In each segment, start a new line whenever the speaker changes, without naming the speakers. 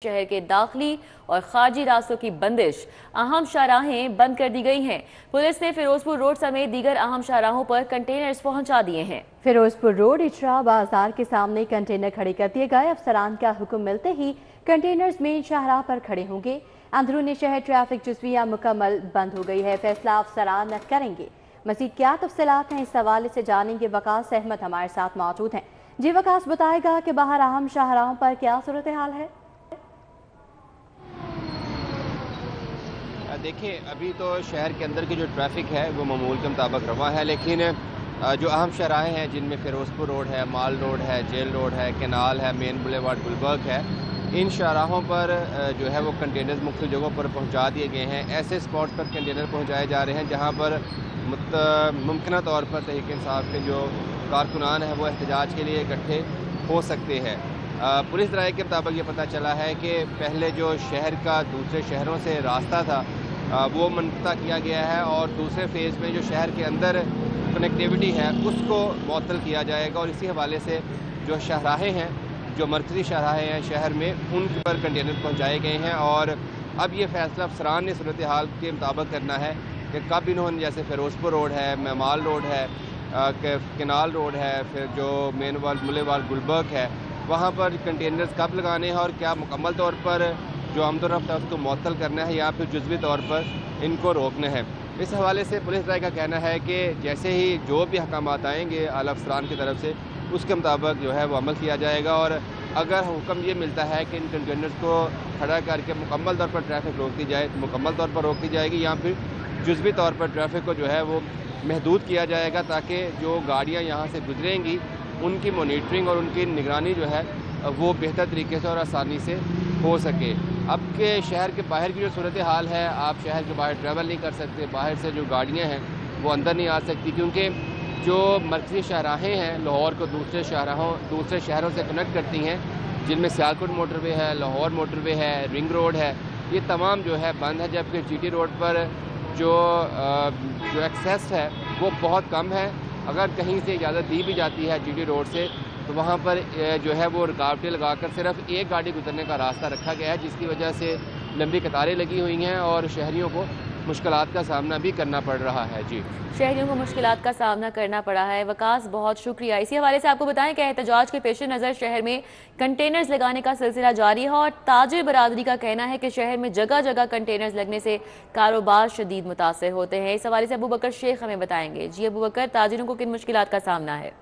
शहर के दाखिली और खारजी रास्तों की बंदिश, अहम शाहराहें बंद कर दी गई हैं। पुलिस ने फिरोजपुर रोड समेत दीगर अहम शाहराहों पर कंटेनर्स पहुंचा दिए हैं।
फिरोजपुर रोड इचरा बाजार के सामने कंटेनर खड़े कर दिए गए। अफसरान का हुक्म मिलते ही कंटेनर्स मेन शाहराह पर खड़े होंगे। अंदरूनी शहर ट्रैफिक जुज़विया मुकम्मल बंद हो गई है। फैसला अफसरान करेंगे। मज़ीद क्या तफसीलात हैं, इस हवाले से जानेंगे। वकास अहमद हमारे साथ मौजूद हैं। जी वकास, बताएगा कि बाहर अहम शाहराहों पर क्या सूरत हाल है?
देखिए, अभी तो शहर के अंदर की जो ट्रैफिक है वो मामूल के मुताबिक रवा है, लेकिन जो अहम शहराहें हैं जिनमें फिरोजपुर रोड है, माल रोड है, जेल रोड है, केनाल है, मेन बुलेवार्ड गुलबर्ग है, इन शाहराहों पर जो है वो कंटेनर्स मुख्तलिफ जगहों पर पहुंचा दिए गए हैं। ऐसे स्पॉट पर कंटेनर पहुंचाए जा रहे हैं जहां पर मुमकिन तौर पर तहरीक इंसाफ के जो कारकुनान हैं वो एहतजाज के लिए इकट्ठे हो सकते हैं। पुलिस राय के मुताबिक ये पता चला है कि पहले जो शहर का दूसरे शहरों से रास्ता था वो मुनक़ता किया गया है और दूसरे फेज़ में जो शहर के अंदर कनेक्टिविटी है उसको मुअत्तल किया जाएगा और इसी हवाले से जो शाहराहें हैं, जो मरकज़ी शाहराहें हैं शहर में, उन पर कंटेनर पहुँचाए गए हैं। और अब ये फैसला अफसरान ने सूरत हाल के मुताबिक करना है कि कब इन्होंने, जैसे फिरोजपुर रोड है, मेमाल रोड है, केनाल रोड है, फिर जो मेन बुलेवार्ड गुलबर्ग है, वहाँ पर कंटेनर्स कब लगाने हैं और क्या मुकम्मल तौर पर जो आमदोरफ्त है उसको मुअत्तल करना है या फिर जुज़वी तौर पर इनको रोकना है। इस हवाले से पुलिस राय का कहना है कि जैसे ही जो भी अहकामात आएंगे आला अफसरान की तरफ से उसके मुताबिक जो है वो अमल किया जाएगा। और अगर हुक्म ये मिलता है कि इन कंटेनर्स को खड़ा करके मुकम्मल तौर पर ट्रैफिक रोक दी जाए तो मुकम्मल तौर पर रोक दी जाएगी या फिर जुज़वी तौर पर ट्रैफिक को जो है वो महदूद किया जाएगा, ताकि जो गाड़ियाँ यहाँ से गुजरेंगी उनकी मॉनिटरिंग और उनकी निगरानी जो है वो बेहतर तरीके से और आसानी से हो सके। अब के शहर के बाहर की जो सूरत हाल है, आप शहर के बाहर ट्रैवल नहीं कर सकते, बाहर से जो गाड़ियाँ हैं वो अंदर नहीं आ सकती, क्योंकि जो मरकज़ी शाहराहें हैं लाहौर को दूसरे शहरों से कनेक्ट करती हैं, जिनमें सियालकोट मोटरवे है, लाहौर मोटरवे है, रिंग रोड है, ये तमाम जो है बंद है। जबकि जीटी रोड पर जो एक्सेस है वो बहुत कम है। अगर कहीं से इजाज़त दी भी जाती है जीटी रोड से तो वहाँ पर जो है वो रुकावटें लगाकर सिर्फ एक गाड़ी गुजरने का रास्ता रखा गया है, जिसकी वजह से लंबी कतारें लगी हुई हैं और शहरियों को मुश्किलात का सामना भी करना पड़ रहा है। जी,
शहरियों को मुश्किलात का सामना करना पड़ा है। वकास, बहुत शुक्रिया। इसी हवाले से आपको बताएं कि एहतजाज के पेश नज़र शहर में कंटेनर्स लगाने का सिलसिला जारी है और ताजिर बरादरी का कहना है कि शहर में जगह जगह कंटेनर्स लगने से कारोबार शदीद मुतासर होते हैं। इस हवाले से अबू बकर शेख हमें बताएंगे। जी अबू बकर, ताजिरों को किन मुश्किलात का सामना है?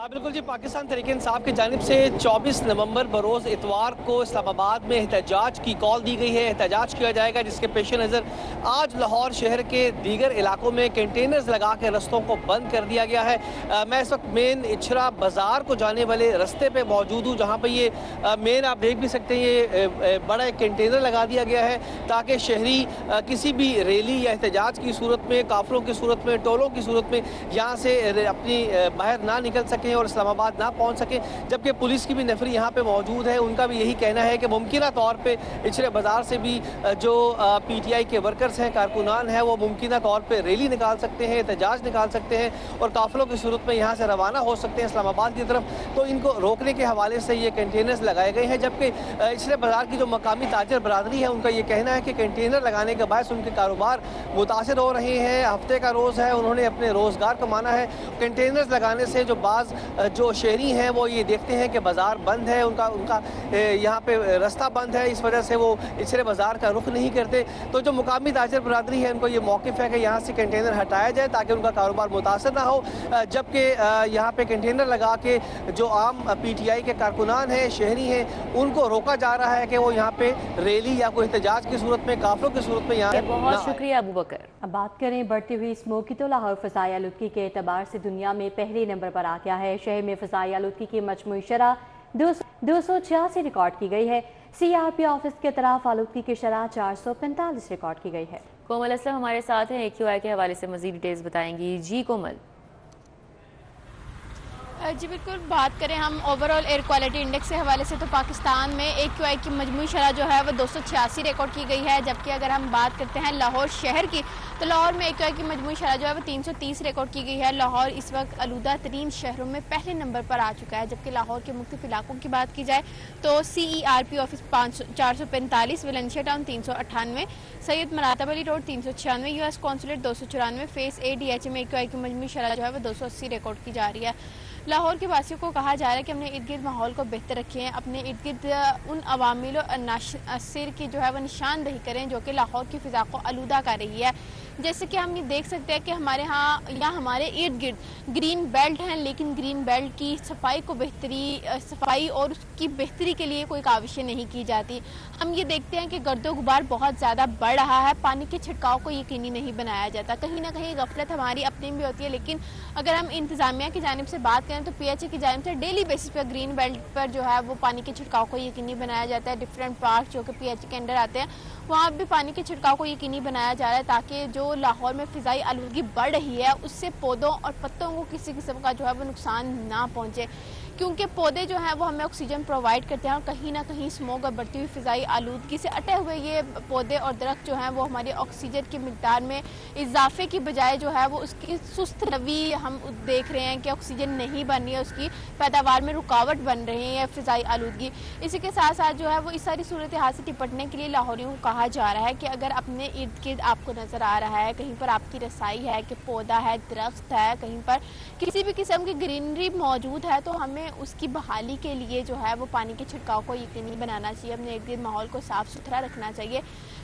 बिल्कुल जी, पाकिस्तान तहरीक-ए-इंसाफ की जानिब से 24 नवंबर बरोज़ इतवार को इस्लामाबाद में एहतजाज की कॉल दी गई है। एहतजाज किया जाएगा, जिसके पेश नज़र आज लाहौर शहर के दीगर इलाकों में कंटेनर्स लगा के रस्तों को बंद कर दिया गया है। मैं इस वक्त मेन इचरा बाज़ार को जाने वाले रस्ते पर मौजूद हूँ, जहाँ पर ये मेन आप देख भी सकते हैं, ये बड़ा एक कंटेनर लगा दिया गया है ताकि शहरी किसी भी रैली या एहतजाज की सूरत में, काफिलों की सूरत में, टोलों की सूरत में यहाँ से अपनी बाहर ना निकल सकें और इस्लामाबाद ना पहुंच सके। जबकि पुलिस की भी नफरी यहाँ पे मौजूद है, उनका भी यही कहना है कि मुमकिन तौर पे इचरे बाजार से भी जो पीटीआई के वर्कर्स हैं, कारकुनान हैं, वो मुमकिन तौर पे रैली निकाल सकते हैं, एहतजाज निकाल सकते हैं और काफिलों की सूरत में यहाँ से रवाना हो सकते हैं इस्लामाबाद की तरफ। तो इनको रोकने के हवाले से ये कंटेनर्स लगाए गए हैं। जबकि इचरे बाजार की जो मकामी ताजर बरादरी है, उनका ये कहना है कि कंटेनर लगाने के बायस उनके कारोबार मुतासर हो रहे हैं। हफ्ते का रोज़ है, उन्होंने अपने रोज़गार कमाना है। कंटेनर्स लगाने से जो बाज़ जो शहरी हैं वो ये देखते हैं कि बाज़ार बंद है, उनका यहाँ पे रास्ता बंद है, इस वजह से वो इचरे बाज़ार का रुख नहीं करते। तो जो मुकामी ताजर बरादरी है, उनको ये मौक़िफ़ है कि यहाँ से कंटेनर हटाया जाए ताकि उनका कारोबार मुतासर ना हो। जबकि यहाँ पे कंटेनर लगा के जो आम पीटीआई के कारकुनान हैं, शहरी हैं, उनको रोका जा रहा है कि वो यहाँ पे रैली या कोई एहतजाज की सूरत में, काफिलों की सूरत में यहाँ।
बहुत शुक्रिया अबू बकर।
अब बात करें बढ़ती हुई स्मोकी, तो लाहौर फ़ज़ाई आलूदगी के एतबार से दुनिया में पहले नंबर पर आ गया है। शहर में फ़ज़ाई आलूदगी की मजमूई शरह 286 रिकॉर्ड की गई है। CRP ऑफिस के तरफ आलूदगी की शरह 445 रिकॉर्ड की गई है।
कोमल असलम हमारे साथ हैं, AQI के हवाले से मज़ीद डिटेल्स बताएंगी। जी कोमल।
जी बिल्कुल, बात करें हम ओवरऑल एयर क्वालिटी इंडेक्स के हवाले से तो पाकिस्तान में AQI की मजमूई शरह जो है वो 286 रिकॉर्ड की गई है, जबकि अगर हम बात करते हैं लाहौर शहर की तो लाहौर में AQI की मजमूई शरह जो है वो 330 रिकॉर्ड की गई है। लाहौर इस वक्त आलूदा तरीन शहरों में पहले नंबर पर आ चुका है, जबकि लाहौर के मुख्तलिफ इलाकों की बात की जाए तो CERP office 445, Valencia town 398, Syed Maratab Ali road 396, US consulate 294, phase A DH में AQI की मजमूई शरह जो है वो 280 रिकॉर्ड की जा रही है। लाहौर के वासियों को कहा जा रहा है कि अपने इर्द गिर्द माहौल को बेहतर रखें, अपने इर्द गिर्द उन अवामिल और नासिर की जो है वो निशानदही करें जो कि लाहौर की फ़िज़ा को आलूदा कर रही है। जैसे कि हम ये देख सकते हैं कि हमारे यहाँ या हमारे इर्द गिर्द ग्रीन बेल्ट हैं, लेकिन ग्रीन बेल्ट की सफाई और उसकी बेहतरी के लिए कोई काविशें नहीं की जाती। हम ये देखते हैं कि गर्दो गुबार बहुत ज़्यादा बढ़ रहा है, पानी के छिड़काव को यकीनी नहीं बनाया जाता। कहीं ना कहीं गफलत हमारी अपनी भी होती है, लेकिन अगर हम इंतज़ामिया की जानिब से बात करें तो PHA की जानिब से डेली बेसिस पर ग्रीन बेल्ट पर जो है वो पानी के छिड़काव को यकीनी बनाया जाता है। डिफरेंट पार्क जो कि PHA के अंडर आते हैं वहाँ भी पानी के छिड़काव को यकीनी बनाया जा रहा है, ताकि जो लाहौर में फ़िज़ाई आलूदगी बढ़ रही है उससे पौधों और पत्तों को किसी किस्म का जो है वो नुकसान ना पहुँचे, क्योंकि पौधे जो हैं वो हमें ऑक्सीजन प्रोवाइड करते हैं और कहीं ना कहीं स्मोक और बढ़ती हुई फ़िज़ाई आलूदगी से अटे हुए ये पौधे और दरख्त जो हैं वो हमारी ऑक्सीजन की मिकदार में इजाफे की बजाय जो है वो उसकी सुस्त रवि हम देख रहे हैं कि ऑक्सीजन नहीं बन रही है, उसकी पैदावार में रुकावट बन रही है फ़िज़ाई आलूदगी। इसी के साथ साथ जो है वो इस सारी सूरत हाल से निपटने के लिए लाहौरियों को कहा जा रहा है कि अगर अपने इर्द गिर्द आपको नज़र आ रहा है कहीं पर आपकी रसाई है कि पौधा है, दरख्त है, कहीं पर किसी भी किस्म की ग्रीनरी मौजूद है, तो हमें उसकी बहाली के लिए जो है वो पानी के छिड़काव को यकीनी बनाना चाहिए, अपने इर्द गिर्द माहौल को साफ़ सुथरा रखना चाहिए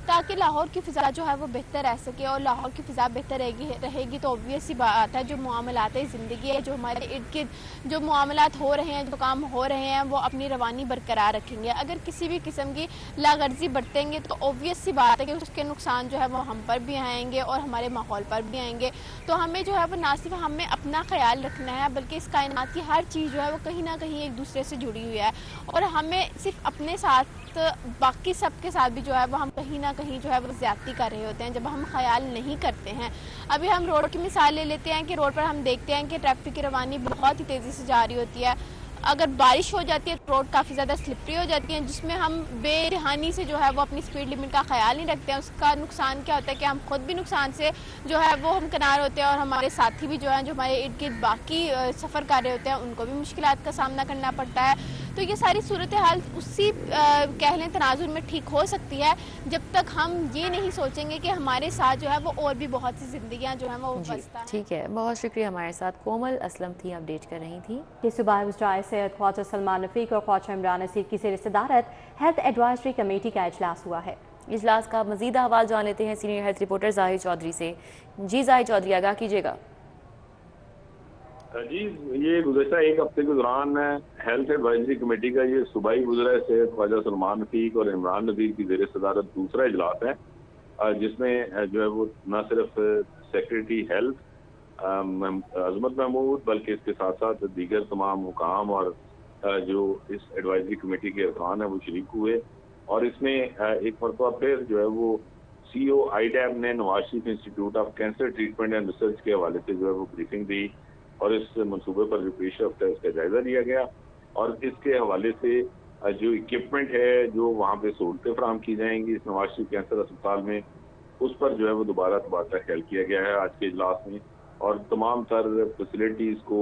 ताकि लाहौर की फ़िज़ा जो है वो बेहतर रह सके। और लाहौर की फ़िज़ा बेहतर रहेगी तो ऑब्वियस सी बात है जो मामलाती ज़िंदगी है, जो हमारे इर्द गिर्द जो मामलात हो रहे हैं, जो काम हो रहे हैं, वो अपनी रवानी बरकरार रखेंगे। अगर किसी भी किस्म की लागर्जी बरतेंगे तो ऑब्वियस सी बात है कि उसके नुकसान जो है वो हम पर भी आएंगे और हमारे माहौल पर भी आएंगे। तो हमें जो है वो ना सिर्फ हमें अपना ख्याल रखना है बल्कि इस कायनात की हर चीज़ जो है वो कहीं ना कहीं एक दूसरे से जुड़ी हुई है, और हमें सिर्फ अपने साथ बाकी सबके साथ भी जो है वो हम कहीं ना कहीं जो है वो ज़्यादती कर रहे होते हैं जब हम ख्याल नहीं करते हैं। अभी हम रोड की मिसाल ले लेते हैं कि रोड पर हम देखते हैं कि ट्रैफिक की रवानी बहुत ही तेज़ी से जारी होती है। अगर बारिश हो जाती है तो रोड काफ़ी ज़्यादा स्लिपरी हो जाती है, जिसमें हम बेरहानी से जो है वो अपनी स्पीड लिमिट का ख्याल नहीं रखते हैं। उसका नुकसान क्या होता है कि हम खुद भी नुकसान से जो है वो हम किनार होते हैं और हमारे साथी भी जो हैं जो हमारे इर्द गिर्द बाकी सफ़र कर रहे होते हैं उनको भी मुश्किलात का सामना करना पड़ता है। तो ये सारी सूरत हाल उसी कह लें तनाजुर में ठीक हो सकती है जब तक हम ये नहीं सोचेंगे कि हमारे साथ जो है वो और भी बहुत सी जिंदगियां जो हैं वो बसता है।
ठीक है, बहुत शुक्रिया। हमारे साथ कोमल असलम थी, अपडेट कर रही थी।
कि सुबह वज़ीर सैयद ख्वाजा सलमान रफ़ीक और ख्वाजा इमरान नसीर की ज़ेर सदारत हेल्थ एडवाइजरी कमेटी का इजलास हुआ है।
इजलास का मजीद अहवाल जान लेते हैं सीनियर हेल्थ रिपोर्टर जाहिर चौधरी से। जी जाहिर चौधरी, आगाह कीजिएगा।
जी, ये गुज़श्ता एक हफ्ते के दौरान हेल्थ एडवाइजरी कमेटी का ये सूबाई वज़ीर सैयद ख्वाजा सलमान रफ़ीक और इमरान नज़ीर की ज़ेर सदारत दूसरा इजलास है, जिसमें जो है वो न सिर्फ सेक्रेटरी हेल्थ अजमत महमूद बल्कि इसके साथ साथ दीगर तमाम मुकाम और जो इस एडवाइजरी कमेटी के अरकान है वो शरीक हुए। और इसमें एक मरतबा फिर जो है वो CEO IDAB ने Nawaz Sharif institute of cancer treatment and research के हवाले से जो है वो ब्रीफिंग दी और इस मनसूबे पर जो पेश रफ्त है उसका जायजा लिया गया और इसके हवाले से जो इक्विपमेंट है जो वहाँ पे सहूलतें फराहम की जाएंगी इस नवाज शरीफ कैंसर अस्पताल में, उस पर जो है वो दोबारा तबादला ख्याल किया गया है आज के इजलास में। और तमाम तर फैसिलिटीज़ को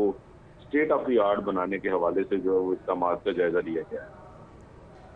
स्टेट ऑफ द आर्ट बनाने के हवाले से जो है वो इक़दाम का जायजा लिया गया है।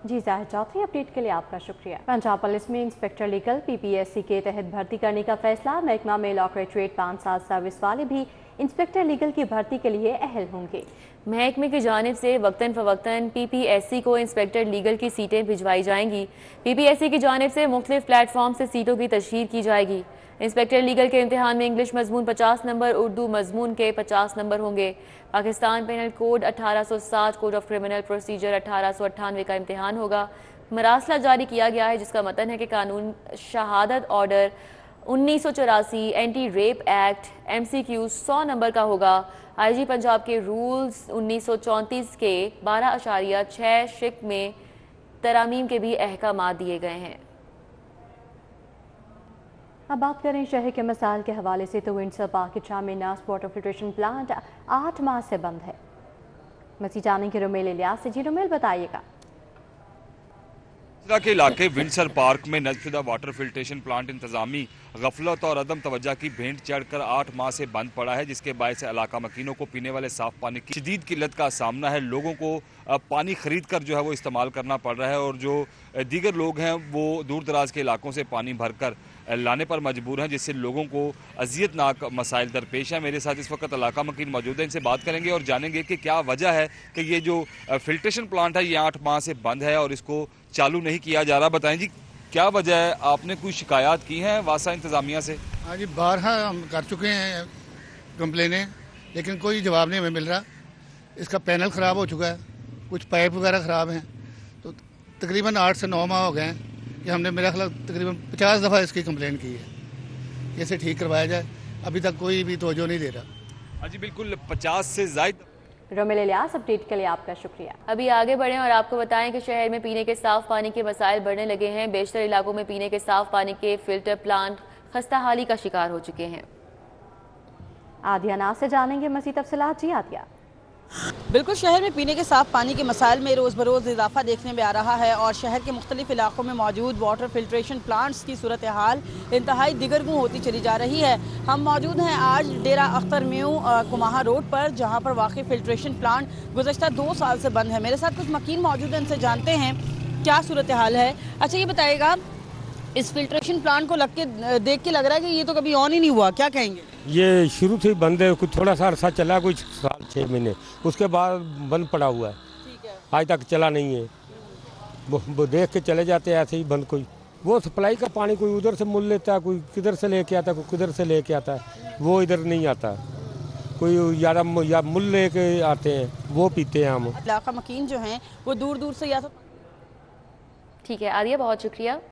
जी जाहिर चौधरी, अपडेट के लिए आपका शुक्रिया। पंजाब पुलिस में इंस्पेक्टर लीगल PPSC के तहत भर्ती करने का फैसला। महकमा में लॉ ग्रेजुएट 5 साल सर्विस वाले भी इंस्पेक्टर लीगल की भर्ती के लिए अहल होंगे।
महकमे की जानिब से वक्तन फवक्तन PPSC को इंस्पेक्टर लीगल की सीटें भिजवाई जाएंगी। PPSC की जानिब से मुख्तलिफ प्लेटफॉर्म से सीटों की तशहीर की जाएगी। इंस्पेक्टर लीगल के इम्तिहान में इंग्लिश मजमून 50 नंबर, उर्दू मजमून के 50 नंबर होंगे। Pakistan penal code 1860, code of criminal procedure 1898 का इम्तिहान होगा। मरासला जारी किया गया है जिसका मतन है कि कानून शहादत order 1984, anti rape act MCQ 100 number का होगा। IG पंजाब के रूल्स 1934 के 12.6 शिक में तरामीम के भी अहकाम दिए गए हैं।
अब बात करें शहर के मसाइल के हवाले से तो विंडसर पार्क के में नास वाटर फिल्ट्रेशन प्लांट 8 माह से बंद है। मसीह जानेंगे रुमेल इलियास से। जी रुमेल, बताइएगा।
के इलाके विंडसर पार्क में नजफिदा वाटर फिल्ट्रेशन प्लांट इंतजामी गफलत और अदम तवज्जा की भेंट चढ़कर 8 माह से बंद पड़ा है, जिसके बायस इलाका मकीनों को पीने वाले साफ पानी की शदीद किल्लत का सामना है। लोगों को पानी खरीद कर जो है वो इस्तेमाल करना पड़ रहा है और जो दीगर लोग हैं वो दूर दराज के इलाकों से पानी भरकर लाने पर मजबूर हैं, जिससे लोगों को अजियतनाक मसाइल दरपेश है। मेरे साथ इस वक्त इलाका मकीन मौजूद है, इनसे बात करेंगे और जानेंगे कि क्या वजह है कि ये जो फिल्ट्रेशन प्लांट है ये 8 माह से बंद है और इसको चालू नहीं किया जा रहा। बताएं जी, क्या वजह है? आपने कोई शिकायत की है वासा इंतजामिया से?
हाँ जी, बारहा हम कर चुके हैं कंप्लेनें, लेकिन कोई जवाब नहीं हमें मिल रहा। इसका पैनल ख़राब हो चुका है, कुछ पाइप वगैरह ख़राब हैं, तो तकरीबन 8 से 9 माह हो गए हैं कि हमने मेरा ख्याल तकरीबन 50 दफ़ा इसकी कंप्लेन की है कि इसे ठीक करवाया जाए। अभी तक कोई भी तवज्जो नहीं दे रहा।
हाँ जी बिल्कुल, 50 से ज़ायद।
रुमेल इलियास, अपडेट के लिए आपका शुक्रिया।
अभी आगे बढ़ें और आपको बताएं कि शहर में पीने के साफ पानी के मसाइल बढ़ने लगे हैं। बेशतर इलाकों में पीने के साफ पानी के फिल्टर प्लांट खस्ता हाली का शिकार हो चुके हैं।
आदिया नाज से जानेंगे मज़ीद तफसीलात। जी आदिया।
बिल्कुल, शहर में पीने के साफ पानी के मसाइल में रोज़ बरोज़ इजाफा देखने में आ रहा है और शहर के मुख्तलिफ इलाकों में मौजूद वाटर फिल्ट्रेशन प्लांट्स की सूरत हाल इंतहाई दिगरगू होती चली जा रही है। हम मौजूद हैं आज डेरा अख्तर म्यू कुमाहा रोड पर, जहां पर वाक़ई फिल्ट्रेशन प्लांट गुज़श्ता 2 साल से बंद है। मेरे साथ कुछ मकीन मौजूद हैं, इनसे जानते हैं क्या सूरत हाल है। अच्छा ये बताइएगा, इस फिल्ट्रेशन प्लांट को देख के लग रहा है कि ये तो कभी ऑन ही नहीं हुआ, क्या कहेंगे?
ये शुरू से ही बंद है, कुछ थोड़ा सा अरसा चला, कुछ साल 6 महीने, उसके बाद बंद पड़ा हुआ है।
ठीक है।
आज तक चला नहीं है। वो देख के चले जाते हैं ऐसे ही बंद। कोई वो सप्लाई का पानी कोई उधर से मुल लेता है, कोई किधर से लेके आता है, कोई किधर से लेके आता है, वो इधर नहीं आता। कोई या मुल लेके आते हैं, वो पीते हैं हम।
इलाका मकीन जो हैं वो दूर दूर से या तो।
ठीक है आदिया, बहुत शुक्रिया।